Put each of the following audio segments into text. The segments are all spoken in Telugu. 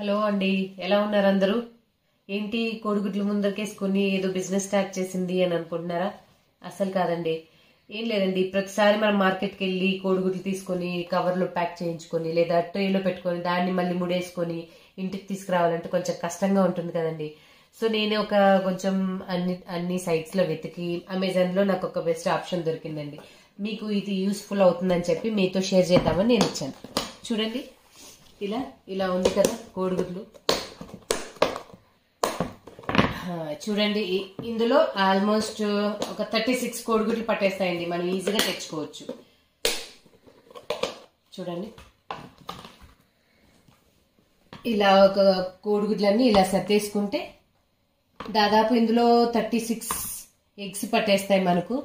హలో అండి, ఎలా ఉన్నారు అందరూ? ఏంటి కోడిగుడ్లు ముందరికేసుకుని ఏదో బిజినెస్ స్టార్ట్ చేసింది అని అనుకుంటున్నారా? అసలు కాదండి. ఏం లేదండి, ప్రతిసారి మనం మార్కెట్కి వెళ్ళి కోడిగుడ్లు తీసుకొని కవర్లో ప్యాక్ చేయించుకొని లేదా ట్రేలో పెట్టుకొని దాన్ని మళ్ళీ ముడేసుకొని ఇంటికి తీసుకురావాలంటే కొంచెం కష్టంగా ఉంటుంది కదండి. సో నేను కొంచెం అన్ని సైట్స్ లో వెతికి అమెజాన్ లో నాకు ఒక బెస్ట్ ఆప్షన్ దొరికిందండి. మీకు ఇది యూస్ఫుల్ అవుతుందని చెప్పి మీతో షేర్ చేద్దామని నేను ఇచ్చాను. చూడండి, ఇలా ఉంది కదా కోడిగుడ్లు. చూడండి, ఇందులో ఆల్మోస్ట్ ఒక 36 కోడిగుడ్లు పట్టేస్తాయండి. మనం ఈజీగా తెచ్చుకోవచ్చు. చూడండి, ఇలా ఒక కోడిగుడ్లన్నీ ఇలా సర్దేసుకుంటే దాదాపు ఇందులో 36 ఎగ్స్ పట్టేస్తాయి మనకు.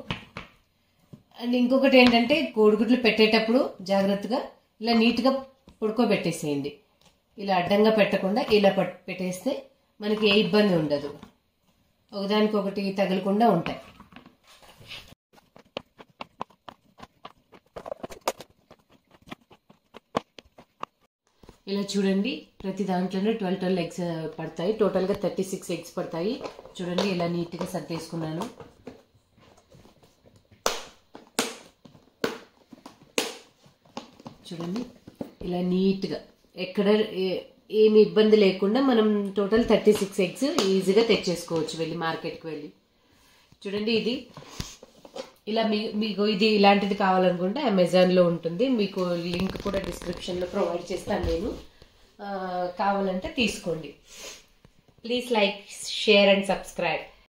అండ్ ఇంకొకటి ఏంటంటే, కోడిగుడ్లు పెట్టేటప్పుడు జాగ్రత్తగా ఇలా నీట్గా పుడుకోబెట్టేసేయండి. ఇలా అడ్డంగా పెట్టకుండా ఇలా పెట్టేస్తే మనకి ఏ ఇబ్బంది ఉండదు, ఒకదానికొకటి తగలకుండా ఉంటాయి. ఇలా చూడండి, ప్రతి దాంట్లోనే 12 ఎగ్స్ పడతాయి. టోటల్గా 36 ఎగ్స్ పడతాయి. చూడండి, ఇలా నీట్గా సర్దేసుకున్నాను. చూడండి, ఇలా నీట్గా ఎక్కడ ఏమి ఇబ్బంది లేకుండా మనం టోటల్ 36 ఎగ్స్ ఈజీగా తెచ్చేసుకోవచ్చు వెళ్ళి మార్కెట్కి వెళ్ళి. చూడండి, ఇది ఇలా మీకు ఇది ఇలాంటిది కావాలనుకుంటే అమెజాన్లో ఉంటుంది. మీకు లింక్ కూడా డిస్క్రిప్షన్లో ప్రొవైడ్ చేస్తాను నేను. కావాలంటే తీసుకోండి. Please like, share and subscribe.